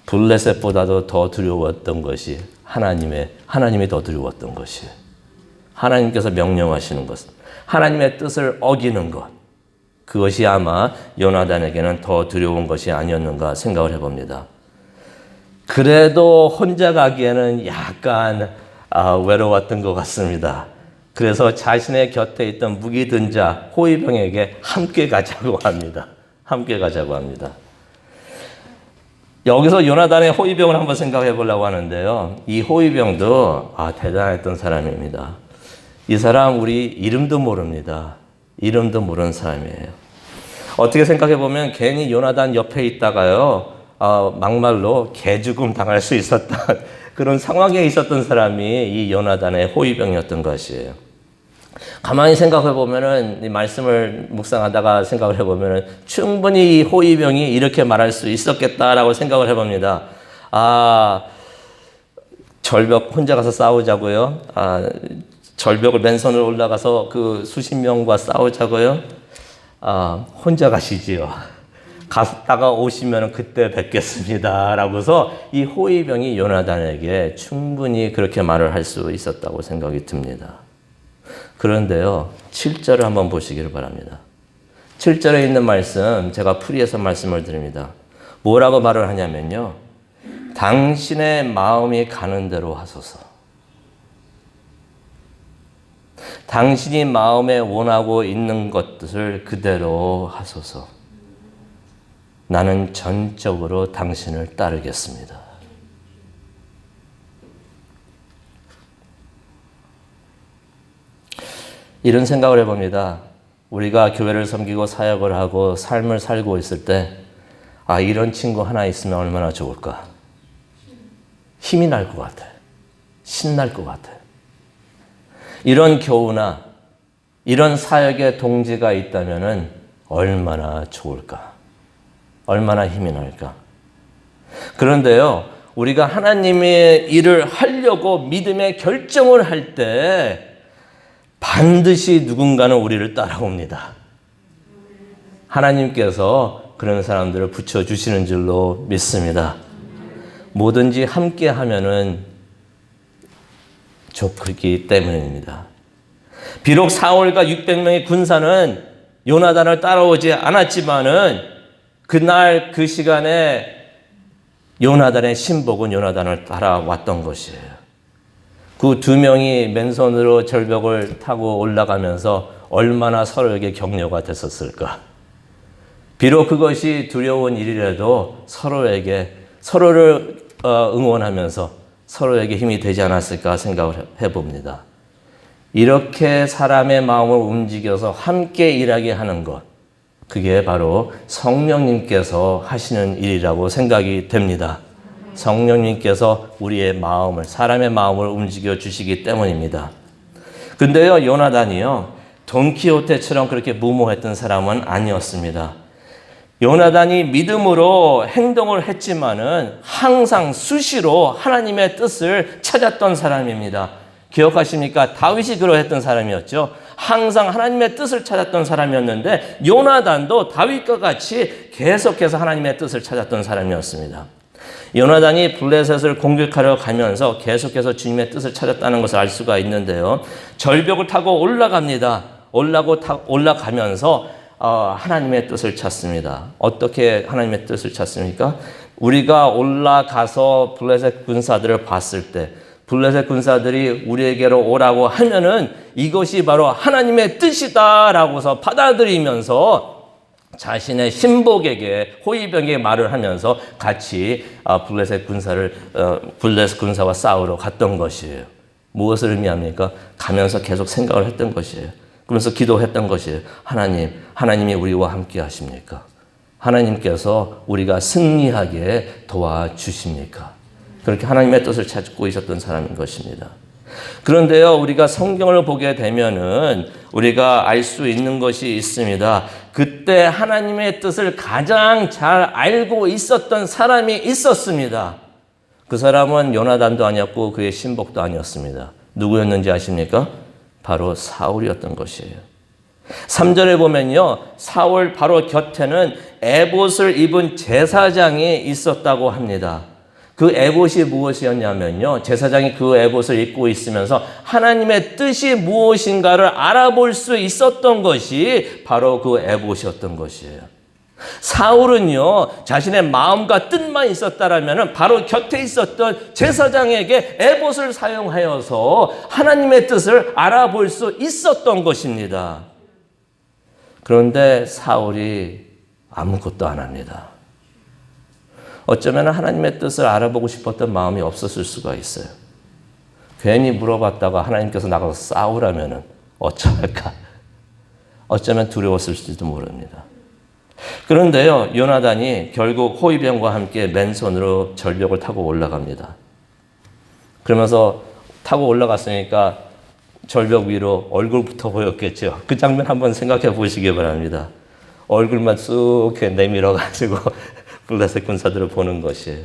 블레셋보다도 더 두려웠던 것이 하나님이 더 두려웠던 것이에요. 하나님께서 명령하시는 것, 하나님의 뜻을 어기는 것, 그것이 아마 요나단에게는 더 두려운 것이 아니었는가 생각을 해봅니다. 그래도 혼자 가기에는 약간 외로웠던 것 같습니다. 그래서 자신의 곁에 있던 무기 든 자 호위병에게 함께 가자고 합니다. 함께 가자고 합니다. 여기서 요나단의 호위병을 한번 생각해 보려고 하는데요. 이 호위병도 대단했던 사람입니다. 이 사람 우리 이름도 모릅니다. 이름도 모르는 사람이에요. 어떻게 생각해 보면 괜히 요나단 옆에 있다가요. 막말로 개죽음 당할 수 있었던 그런 상황에 있었던 사람이 이 요나단의 호위병이었던 것이에요. 가만히 생각해 보면은 이 말씀을 묵상하다가 생각을 해 보면은 충분히 이 호위병이 이렇게 말할 수 있었겠다라고 생각을 해 봅니다. 절벽 혼자 가서 싸우자고요. 절벽을 맨손으로 올라가서 그 수십 명과 싸우자고요. 혼자 가시지요. 갔다가 오시면 그때 뵙겠습니다. 라고서 이 호위병이 요나단에게 충분히 그렇게 말을 할 수 있었다고 생각이 듭니다. 그런데요, 7절을 한번 보시기를 바랍니다. 7절에 있는 말씀, 제가 풀이해서 말씀을 드립니다. 뭐라고 말을 하냐면요. 당신의 마음이 가는 대로 하소서. 당신이 마음에 원하고 있는 것들을 그대로 하소서. 나는 전적으로 당신을 따르겠습니다. 이런 생각을 해봅니다. 우리가 교회를 섬기고 사역을 하고 삶을 살고 있을 때 이런 친구 하나 있으면 얼마나 좋을까. 힘이 날 것 같아요. 신날 것 같아요. 이런 교우나 이런 사역의 동지가 있다면 얼마나 좋을까. 얼마나 힘이 날까. 그런데요, 우리가 하나님의 일을 하려고 믿음의 결정을 할 때 반드시 누군가는 우리를 따라옵니다. 하나님께서 그런 사람들을 붙여주시는 줄로 믿습니다. 뭐든지 함께 하면은 좋기 때문입니다. 비록 사울과 600명의 군사는 요나단을 따라오지 않았지만은 그날 그 시간에 요나단의 신복은 요나단을 따라왔던 것이에요. 그 두 명이 맨손으로 절벽을 타고 올라가면서 얼마나 서로에게 격려가 됐었을까. 비록 그것이 두려운 일이라도 서로를 응원하면서 서로에게 힘이 되지 않았을까 생각을 해봅니다. 이렇게 사람의 마음을 움직여서 함께 일하게 하는 것, 그게 바로 성령님께서 하시는 일이라고 생각이 됩니다. 성령님께서 우리의 마음을, 사람의 마음을 움직여 주시기 때문입니다. 근데요, 요나단이요, 돈키호테처럼 그렇게 무모했던 사람은 아니었습니다. 요나단이 믿음으로 행동을 했지만은 항상 수시로 하나님의 뜻을 찾았던 사람입니다. 기억하십니까? 다윗이 그러했던 사람이었죠. 항상 하나님의 뜻을 찾았던 사람이었는데 요나단도 다윗과 같이 계속해서 하나님의 뜻을 찾았던 사람이었습니다. 요나단이 블레셋을 공격하려 가면서 계속해서 주님의 뜻을 찾았다는 것을 알 수가 있는데요. 절벽을 타고 올라갑니다. 올라가면서 하나님의 뜻을 찾습니다. 어떻게 하나님의 뜻을 찾습니까? 우리가 올라가서 블레셋 군사들을 봤을 때 블레셋 군사들이 우리에게로 오라고 하면은 이것이 바로 하나님의 뜻이다라고서 받아들이면서 자신의 신복에게 호위병에게 말을 하면서 같이 블레셋 군사와 싸우러 갔던 것이에요. 무엇을 의미합니까? 가면서 계속 생각을 했던 것이에요. 그러면서 기도했던 것이에요. 하나님이 우리와 함께 하십니까? 하나님께서 우리가 승리하게 도와주십니까? 그렇게 하나님의 뜻을 찾고 있었던 사람인 것입니다. 그런데요, 우리가 성경을 보게 되면은 우리가 알 수 있는 것이 있습니다. 그때 하나님의 뜻을 가장 잘 알고 있었던 사람이 있었습니다. 그 사람은 요나단도 아니었고 그의 신복도 아니었습니다. 누구였는지 아십니까? 바로 사울이었던 것이에요. 3절에 보면요, 사울 바로 곁에는 에봇을 입은 제사장이 있었다고 합니다. 그 에봇이 무엇이었냐면요, 제사장이 그 에봇을 입고 있으면서 하나님의 뜻이 무엇인가를 알아볼 수 있었던 것이 바로 그 에봇이었던 것이에요. 사울은요, 자신의 마음과 뜻만 있었다라면 바로 곁에 있었던 제사장에게 에봇을 사용하여서 하나님의 뜻을 알아볼 수 있었던 것입니다. 그런데 사울이 아무것도 안 합니다. 어쩌면 하나님의 뜻을 알아보고 싶었던 마음이 없었을 수가 있어요. 괜히 물어봤다가 하나님께서 나가서 싸우라면 어쩌할까? 어쩌면 두려웠을지도 모릅니다. 그런데요, 요나단이 결국 호위병과 함께 맨손으로 절벽을 타고 올라갑니다. 그러면서 타고 올라갔으니까 절벽 위로 얼굴부터 보였겠죠. 그 장면 한번 생각해 보시기 바랍니다. 얼굴만 쑥 내밀어가지고 블레셋 군사들을 보는 것이에요.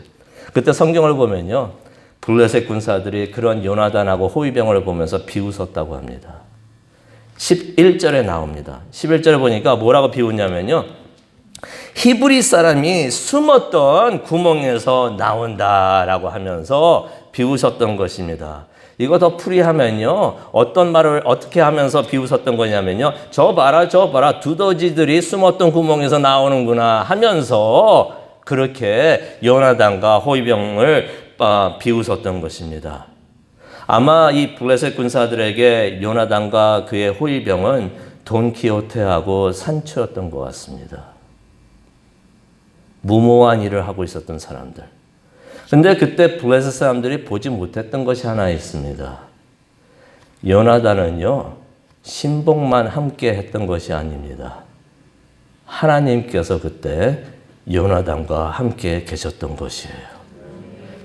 그때 성경을 보면요, 블레셋 군사들이 그런 요나단하고 호위병을 보면서 비웃었다고 합니다. 11절에 나옵니다. 11절에 보니까 뭐라고 비웃냐면요, 히브리 사람이 숨었던 구멍에서 나온다라고 하면서 비웃었던 것입니다. 이거 더 풀이하면요, 어떤 말을 어떻게 하면서 비웃었던 거냐면요, 저 봐라 두더지들이 숨었던 구멍에서 나오는구나 하면서 그렇게 요나단과 호위병을 비웃었던 것입니다. 아마 이 블레셋 군사들에게 요나단과 그의 호위병은 돈키호테하고 산초였던 것 같습니다. 무모한 일을 하고 있었던 사람들. 근데 그때 블레셋 사람들이 보지 못했던 것이 하나 있습니다. 요나단은요, 신복만 함께 했던 것이 아닙니다. 하나님께서 그때 요나단과 함께 계셨던 것이에요.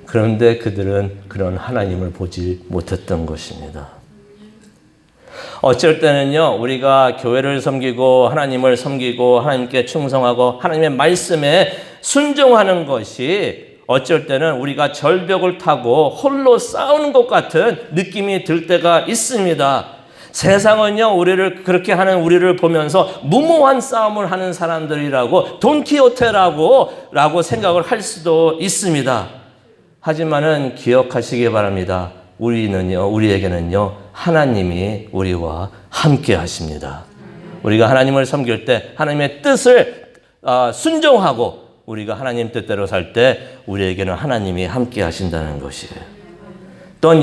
그런데 그들은 그런 하나님을 보지 못했던 것입니다. 어쩔 때는요, 우리가 교회를 섬기고 하나님을 섬기고 하나님께 충성하고 하나님의 말씀에 순종하는 것이 어쩔 때는 우리가 절벽을 타고 홀로 싸우는 것 같은 느낌이 들 때가 있습니다. 세상은요, 그렇게 하는 우리를 보면서 무모한 싸움을 하는 사람들이라고, 돈키호테라고 생각을 할 수도 있습니다. 하지만은 기억하시기 바랍니다. 우리에게는요, 하나님이 우리와 함께 하십니다. 우리가 하나님을 섬길 때 하나님의 뜻을 순종하고 우리가 하나님 뜻대로 살 때 우리에게는 하나님이 함께 하신다는 것이에요. 또한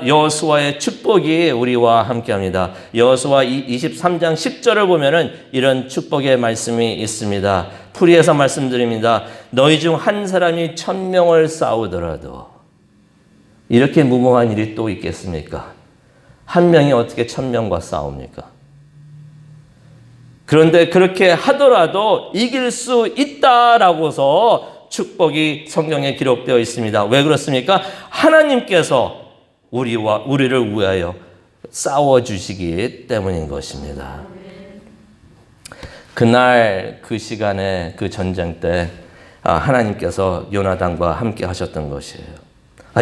여호수아의 축복이 우리와 함께합니다. 여호수아 23장 10절을 보면은 이런 축복의 말씀이 있습니다. 풀이해서 말씀드립니다. 너희 중 한 사람이 1000명을 싸우더라도, 이렇게 무모한 일이 또 있겠습니까? 한 명이 어떻게 1000명과 싸웁니까? 그런데 그렇게 하더라도 이길 수 있다라고서 축복이 성경에 기록되어 있습니다. 왜 그렇습니까? 하나님께서 우리를 위하여 싸워주시기 때문인 것입니다. 그날 그 시간에 그 전쟁 때 하나님께서 요나단과 함께 하셨던 것이에요.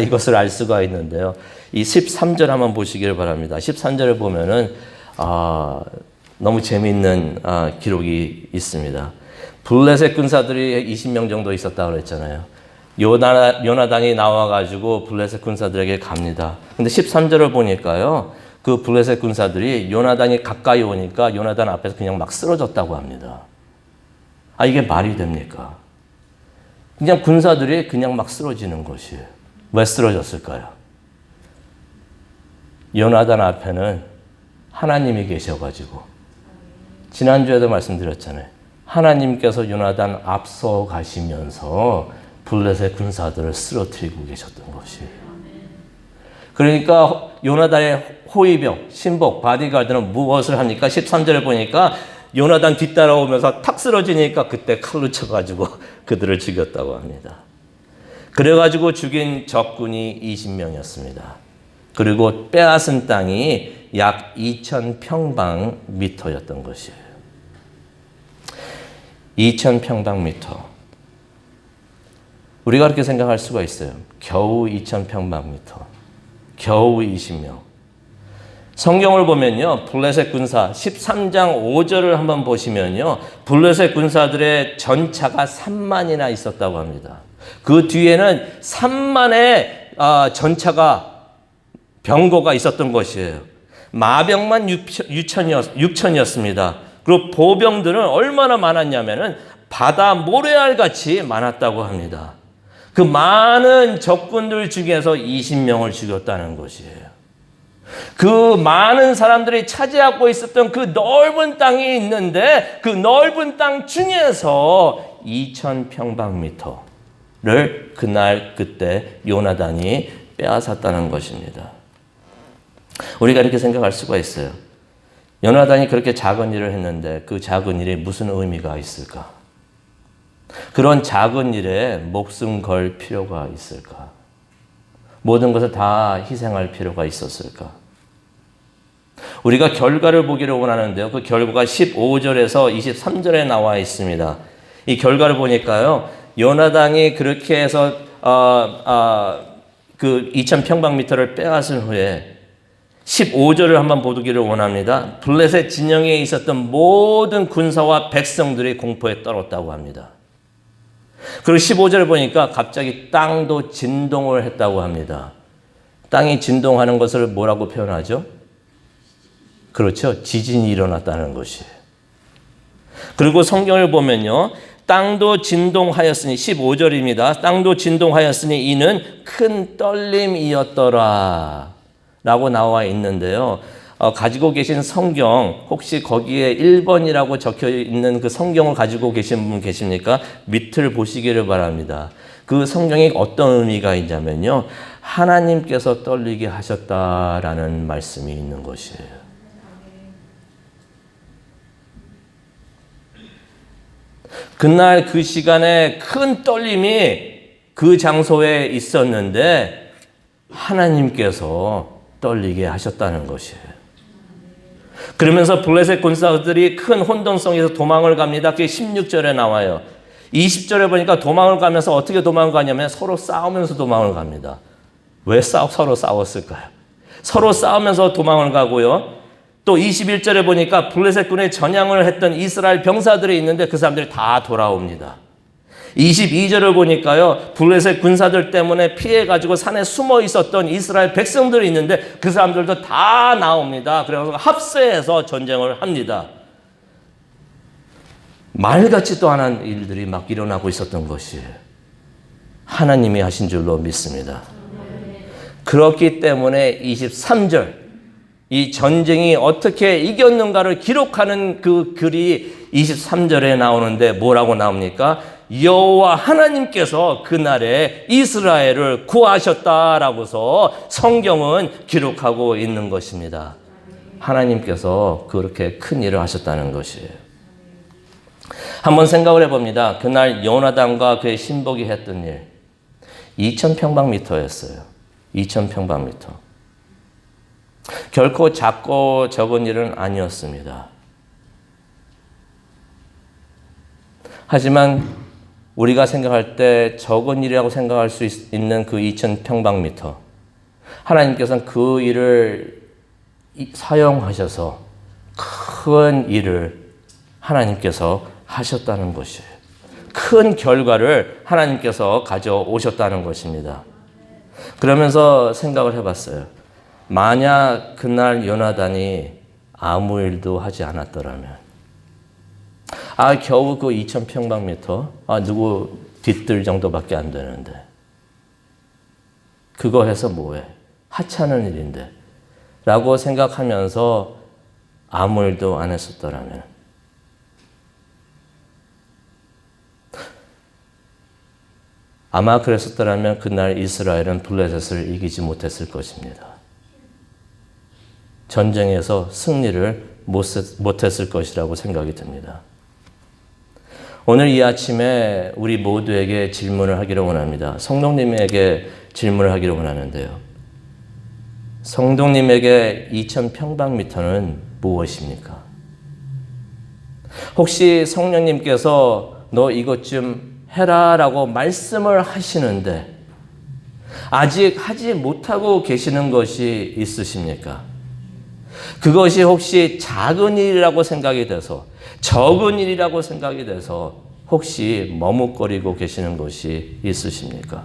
이것을 알 수가 있는데요. 이 13절 한번 보시길 바랍니다. 13절을 보면은 너무 재미있는 기록이 있습니다. 블레셋 군사들이 20명 정도 있었다고 그랬잖아요. 요나단이 나와가지고 블레셋 군사들에게 갑니다. 근데 13절을 보니까요, 그 블레셋 군사들이 요나단이 가까이 오니까 요나단 앞에서 그냥 막 쓰러졌다고 합니다. 이게 말이 됩니까? 그냥 군사들이 그냥 막 쓰러지는 것이에요. 왜 쓰러졌을까요? 요나단 앞에는 하나님이 계셔가지고, 지난주에도 말씀드렸잖아요. 하나님께서 요나단 앞서 가시면서 블레셋 군사들을 쓰러뜨리고 계셨던 것이에요. 그러니까 요나단의 호위병, 신복, 바디가드는 무엇을 합니까? 13절에 보니까 요나단 뒤따라오면서 탁 쓰러지니까 그때 칼로 쳐가지고 그들을 죽였다고 합니다. 그래가지고 죽인 적군이 20명이었습니다. 그리고 빼앗은 땅이 약 2,000평방미터였던 것이에요. 2,000평방미터. 우리가 그렇게 생각할 수가 있어요. 겨우 2,000평방미터. 겨우 20명. 성경을 보면요. 블레셋 군사 13장 5절을 한번 보시면요. 블레셋 군사들의 전차가 3만이나 있었다고 합니다. 그 뒤에는 3만의 전차가 병거가 있었던 것이에요. 마병만 6천이었습니다. 그리고 보병들은 얼마나 많았냐면은 바다 모래알같이 많았다고 합니다. 그 많은 적군들 중에서 20명을 죽였다는 것이에요. 그 많은 사람들이 차지하고 있었던 그 넓은 땅이 있는데 그 넓은 땅 중에서 2,000평방미터를 그날 그때 요나단이 빼앗았다는 것입니다. 우리가 이렇게 생각할 수가 있어요. 요나단이 그렇게 작은 일을 했는데 그 작은 일에 무슨 의미가 있을까? 그런 작은 일에 목숨 걸 필요가 있을까? 모든 것을 다 희생할 필요가 있었을까? 우리가 결과를 보기를 원하는데요. 그 결과가 15절에서 23절에 나와 있습니다. 이 결과를 보니까요. 요나단이 그렇게 해서 그 2,000평방미터를 빼앗은 후에 15절을 한번 보기를 원합니다. 블레셋 진영에 있었던 모든 군사와 백성들이 공포에 떨었다고 합니다. 그리고 15절을 보니까 갑자기 땅도 진동을 했다고 합니다. 땅이 진동하는 것을 뭐라고 표현하죠? 그렇죠. 지진이 일어났다는 것이에요. 그리고 성경을 보면요. 땅도 진동하였으니 15절입니다. 땅도 진동하였으니 이는 큰 떨림이었더라 라고 나와 있는데요. 가지고 계신 성경 혹시 거기에 1번이라고 적혀 있는 그 성경을 가지고 계신 분 계십니까? 밑을 보시기를 바랍니다. 그 성경에 어떤 의미가 있냐면요. 하나님께서 떨리게 하셨다라는 말씀이 있는 것이에요. 그날 그 시간에 큰 떨림이 그 장소에 있었는데 하나님께서 떨리게 하셨다는 것이에요. 그러면서 블레셋 군사들이 큰 혼돈성에서 도망을 갑니다. 그게 16절에 나와요. 20절에 보니까 도망을 가면서 어떻게 도망을 가냐면 서로 싸우면서 도망을 갑니다. 왜 서로 싸웠을까요? 서로 싸우면서 도망을 가고요. 또 21절에 보니까 블레셋군에 전향을 했던 이스라엘 병사들이 있는데 그 사람들이 다 돌아옵니다. 22절을 보니까요. 블레셋 군사들 때문에 피해가지고 산에 숨어 있었던 이스라엘 백성들이 있는데 그 사람들도 다 나옵니다. 그래서 합세해서 전쟁을 합니다. 말 같지도 않은 일들이 막 일어나고 있었던 것이에요. 하나님이 하신 줄로 믿습니다. 그렇기 때문에 23절 이 전쟁이 어떻게 이겼는가를 기록하는 그 글이 23절에 나오는데 뭐라고 나옵니까? 여호와 하나님께서 그날에 이스라엘을 구하셨다라고서 성경은 기록하고 있는 것입니다. 하나님께서 그렇게 큰 일을 하셨다는 것이에요. 한번 생각을 해봅니다. 그날 요나단과 그의 신복이 했던 일 2,000평방미터였어요. 2,000평방미터. 결코 작고 적은 일은 아니었습니다. 하지만 우리가 생각할 때 적은 일이라고 생각할 수 있는 그 2,000평방미터 하나님께서는 그 일을 사용하셔서 큰 일을 하나님께서 하셨다는 것이에요. 큰 결과를 하나님께서 가져오셨다는 것입니다. 그러면서 생각을 해봤어요. 만약 그날 요나단이 아무 일도 하지 않았더라면 겨우 그 2,000평방미터 누구 뒤뜰 정도밖에 안 되는데 그거 해서 뭐해? 하찮은 일인데 라고 생각하면서 아무 일도 안 했었더라면 아마 그랬었더라면 그날 이스라엘은 블레셋을 이기지 못했을 것입니다. 전쟁에서 승리를 못했을 것이라고 생각이 듭니다. 오늘 이 아침에 우리 모두에게 질문을 하기를 원합니다. 성도님에게 질문을 하기를 원하는데요. 성도님에게 2000평방미터는 무엇입니까? 혹시 성령님께서 너 이것 좀 해라 라고 말씀을 하시는데 아직 하지 못하고 계시는 것이 있으십니까? 그것이 혹시 작은 일이라고 생각이 돼서 적은 일이라고 생각이 돼서 혹시 머뭇거리고 계시는 것이 있으십니까?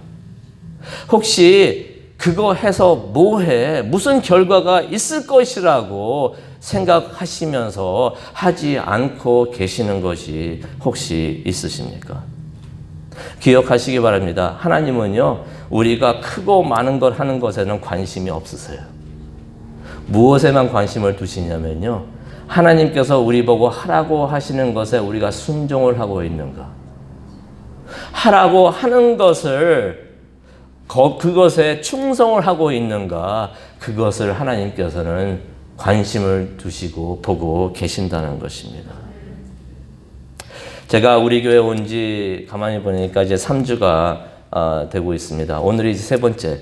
혹시 그거 해서 뭐해? 무슨 결과가 있을 것이라고 생각하시면서 하지 않고 계시는 것이 혹시 있으십니까? 기억하시기 바랍니다. 하나님은요, 우리가 크고 많은 걸 하는 것에는 관심이 없으세요. 무엇에만 관심을 두시냐면요, 하나님께서 우리 보고 하라고 하시는 것에 우리가 순종을 하고 있는가, 하라고 하는 것을 그것에 충성을 하고 있는가, 그것을 하나님께서는 관심을 두시고 보고 계신다는 것입니다. 제가 우리 교회 온 지 가만히 보니까 이제 3주가 되고 있습니다. 오늘이 세 번째,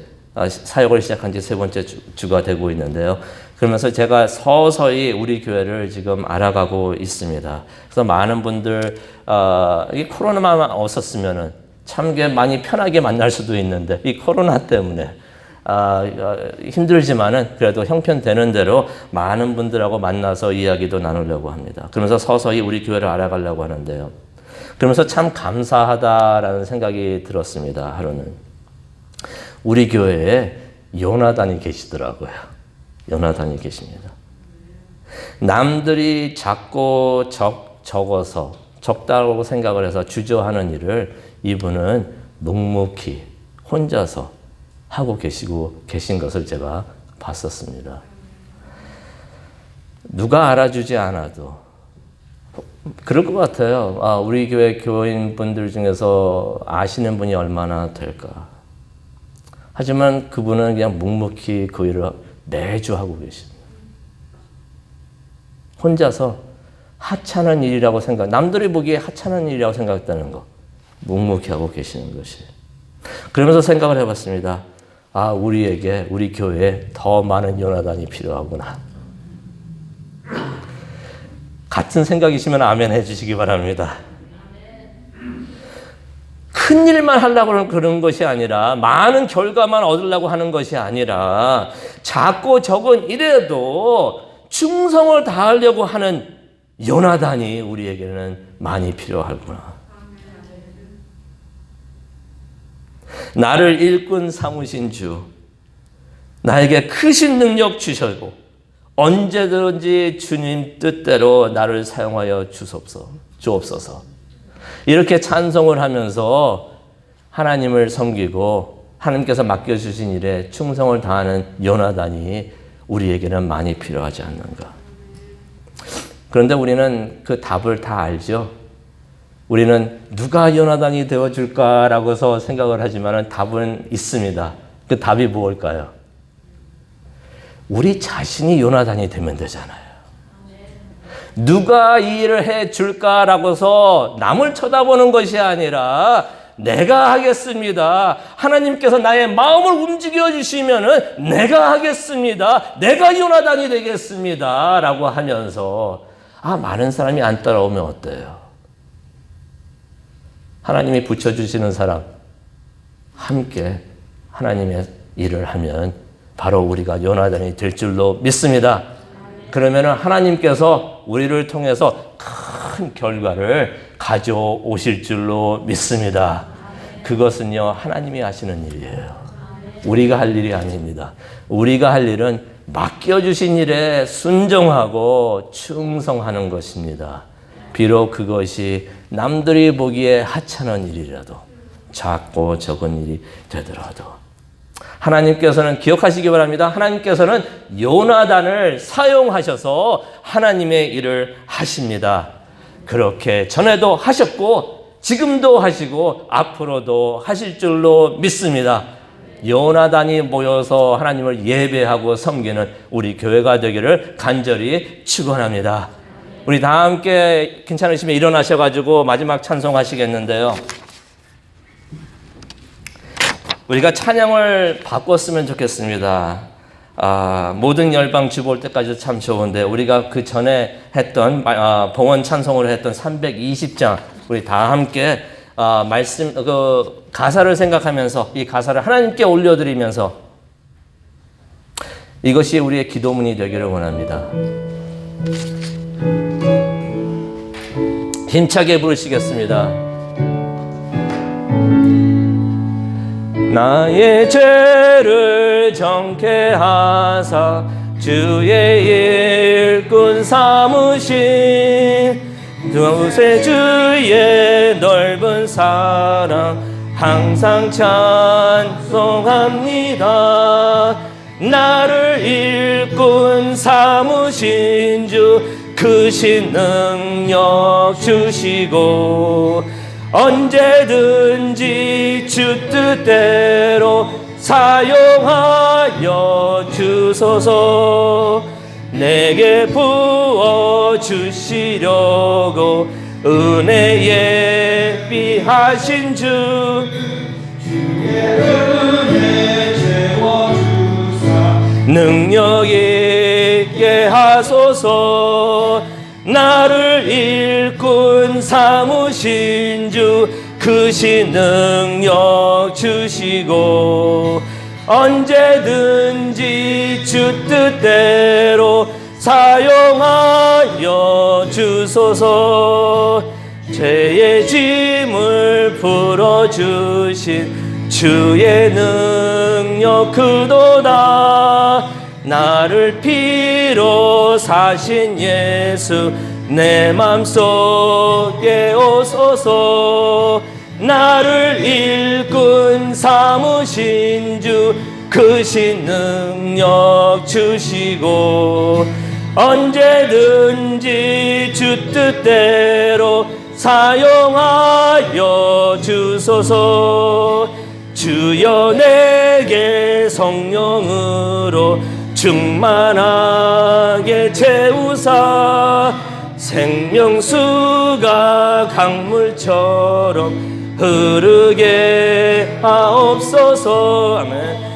사역을 시작한 지 세 번째 주가 되고 있는데요. 그러면서 제가 서서히 우리 교회를 지금 알아가고 있습니다. 그래서 많은 분들, 이 코로나만 없었으면은 참 많이 편하게 만날 수도 있는데, 이 코로나 때문에 힘들지만은 그래도 형편되는 대로 많은 분들하고 만나서 이야기도 나누려고 합니다. 그러면서 서서히 우리 교회를 알아가려고 하는데요. 그러면서 참 감사하다라는 생각이 들었습니다. 하루는 우리 교회에 요나단이 계시더라고요. 요나단이 계십니다. 남들이 작고 적어서 적다고 생각을 해서 주저하는 일을 이분은 묵묵히 혼자서 하고 계신 것을 제가 봤었습니다. 누가 알아주지 않아도 그럴 것 같아요. 우리 교회 교인분들 중에서 아시는 분이 얼마나 될까. 하지만 그분은 그냥 묵묵히 그 일을 매주 하고 계십니다. 혼자서 하찮은 일이라고 남들이 보기에 하찮은 일이라고 생각했다는 거, 묵묵히 하고 계시는 것이. 그러면서 생각을 해봤습니다. 우리에게, 우리 교회에 더 많은 요나단이 필요하구나. 같은 생각이시면 아멘 해주시기 바랍니다. 큰 일만 하려고 그런 것이 아니라, 많은 결과만 얻으려고 하는 것이 아니라, 작고 적은 일에도 충성을 다하려고 하는 요나단이 우리에게는 많이 필요하구나. 나를 일꾼 삼으신 주, 나에게 크신 능력 주셨고 언제든지 주님 뜻대로 나를 사용하여 주옵소서. 이렇게 찬송을 하면서 하나님을 섬기고 하나님께서 맡겨주신 일에 충성을 다하는 요나단이 우리에게는 많이 필요하지 않는가. 그런데 우리는 그 답을 다 알죠. 우리는 누가 요나단이 되어줄까라고서 생각을 하지만 답은 있습니다. 그 답이 무엇일까요? 우리 자신이 요나단이 되면 되잖아요. 누가 이 일을 해줄까라고서 남을 쳐다보는 것이 아니라 내가 하겠습니다. 하나님께서 나의 마음을 움직여 주시면은 내가 하겠습니다. 내가 요나단이 되겠습니다. 라고 하면서 많은 사람이 안 따라오면 어때요? 하나님이 붙여주시는 사람 함께 하나님의 일을 하면 바로 우리가 요나단이 될 줄로 믿습니다. 그러면 하나님께서 우리를 통해서 큰 결과를 가져오실 줄로 믿습니다. 그것은요, 하나님이 하시는 일이에요. 우리가 할 일이 아닙니다. 우리가 할 일은 맡겨주신 일에 순종하고 충성하는 것입니다. 비록 그것이 남들이 보기에 하찮은 일이라도, 작고 적은 일이 되더라도 하나님께서는, 기억하시기 바랍니다. 하나님께서는 요나단을 사용하셔서 하나님의 일을 하십니다. 그렇게 전에도 하셨고 지금도 하시고 앞으로도 하실 줄로 믿습니다. 요나단이 모여서 하나님을 예배하고 섬기는 우리 교회가 되기를 간절히 축원합니다. 우리 다 함께 괜찮으시면 일어나셔가지고 마지막 찬송하시겠는데요. 우리가 찬양을 바꿨으면 좋겠습니다. 모든 열방 주보 올 때까지도 참 좋은데 우리가 그 전에 했던 봉헌 찬송으로 했던 320장 우리 다 함께 말씀 그 가사를 생각하면서 이 가사를 하나님께 올려드리면서 이것이 우리의 기도문이 되기를 원합니다. 힘차게 부르시겠습니다. 나의 죄를 정케 하사 주의 일꾼 삼으신 두세 주의 넓은 사랑 항상 찬송합니다. 나를 일꾼 삼으신 주 크신 능력 주시고 언제든지 주 뜻대로 사용하여 주소서. 내게 부어주시려고 은혜 예비하신 주 주의 은혜 채워주사 능력 있게 하소서. 나를 일꾼 삼으신 주 크신 능력 주시고 언제든지 주 뜻대로 사용하여 주소서. 죄의 짐을 풀어주신 주의 능력 크도다. 나를 피로 사신 예수 내 맘속에 오소서. 나를 일꾼 삼으신 주 크신 능력 주시고 언제든지 주 뜻대로 사용하여 주소서. 주여 내게 성령으로 충만하게 채우사 생명수가 강물처럼 흐르게 하옵소서. 아멘.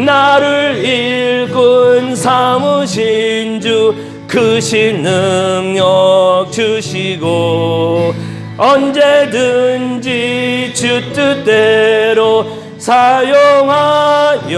나를 일꾼 삼으신 주 크신 능력 주시고 언제든지 주 뜻대로 사용하여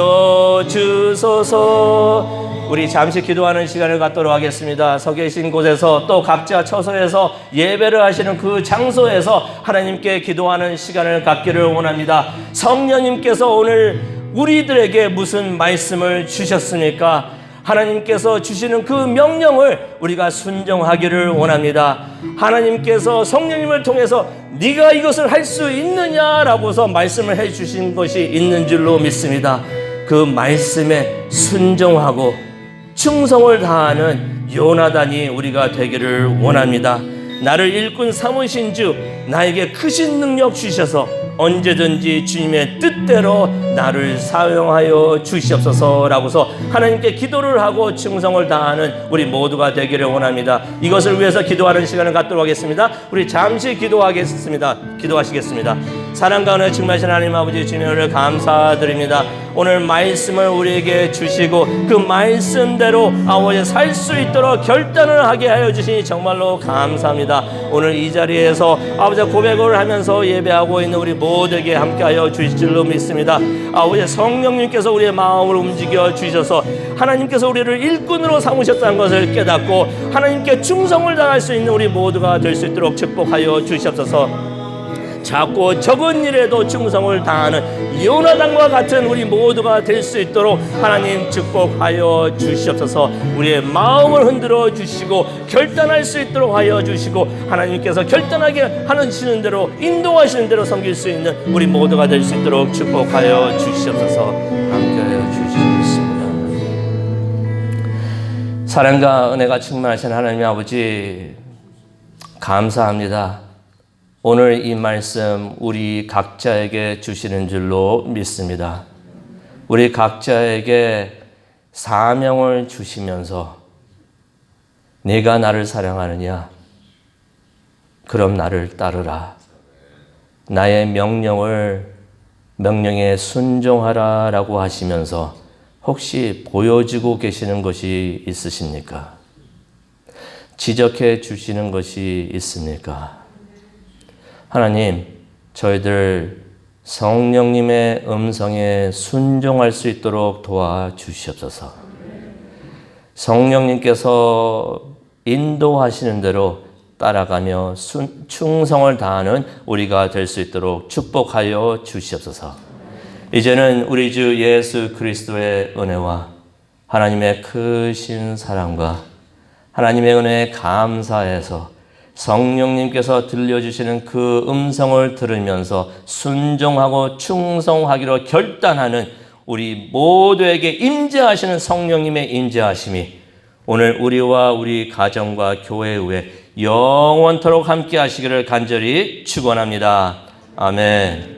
주소서. 우리 잠시 기도하는 시간을 갖도록 하겠습니다. 서 계신 곳에서 또 각자 처소에서 예배를 하시는 그 장소에서 하나님께 기도하는 시간을 갖기를 원합니다. 성령님께서 오늘 우리들에게 무슨 말씀을 주셨습니까? 하나님께서 주시는 그 명령을 우리가 순종하기를 원합니다. 하나님께서 성령님을 통해서 네가 이것을 할 수 있느냐라고서 말씀을 해주신 것이 있는 줄로 믿습니다. 그 말씀에 순종하고 충성을 다하는 요나단이 우리가 되기를 원합니다. 나를 일꾼 삼으신 주 나에게 크신 능력 주셔서 언제든지 주님의 뜻대로 나를 사용하여 주시옵소서라고서 하나님께 기도를 하고 충성을 다하는 우리 모두가 되기를 원합니다. 이것을 위해서 기도하는 시간을 갖도록 하겠습니다. 우리 잠시 기도하겠습니다. 기도하시겠습니다. 사랑과 은혜 충만하신 하나님 아버지 주님을 감사드립니다. 오늘 말씀을 우리에게 주시고 그 말씀대로 아버지 살 수 있도록 결단을 하게 하여 주시니 정말로 감사합니다. 오늘 이 자리에서 아버지 고백을 하면서 예배하고 있는 우리 모두에게 함께하여 주실 줄로 믿습니다. 아버지 성령님께서 우리의 마음을 움직여 주셔서 하나님께서 우리를 일꾼으로 삼으셨다는 것을 깨닫고 하나님께 충성을 다할 수 있는 우리 모두가 될 수 있도록 축복하여 주시옵소서. 작고 적은 일에도 충성을 다하는 요나단과 같은 우리 모두가 될 수 있도록 하나님 축복하여 주시옵소서. 우리의 마음을 흔들어 주시고 결단할 수 있도록 하여 주시고 하나님께서 결단하게 하시는 대로 인도하시는 대로 섬길 수 있는 우리 모두가 될 수 있도록 축복하여 주시옵소서. 함께하여 주시겠습니다. 사랑과 은혜가 충만하신 하나님 아버지 감사합니다. 오늘 이 말씀 우리 각자에게 주시는 줄로 믿습니다. 우리 각자에게 사명을 주시면서 네가 나를 사랑하느냐? 그럼 나를 따르라. 나의 명령에 순종하라 라고 하시면서 혹시 보여주고 계시는 것이 있으십니까? 지적해 주시는 것이 있습니까? 하나님, 저희들 성령님의 음성에 순종할 수 있도록 도와주시옵소서. 성령님께서 인도하시는 대로 따라가며 충성을 다하는 우리가 될 수 있도록 축복하여 주시옵소서. 이제는 우리 주 예수 그리스도의 은혜와 하나님의 크신 사랑과 하나님의 은혜에 감사해서 성령님께서 들려주시는 그 음성을 들으면서 순종하고 충성하기로 결단하는 우리 모두에게 임재하시는 성령님의 임재하심이 오늘 우리와 우리 가정과 교회 위에 영원토록 함께 하시기를 간절히 축원합니다. 아멘.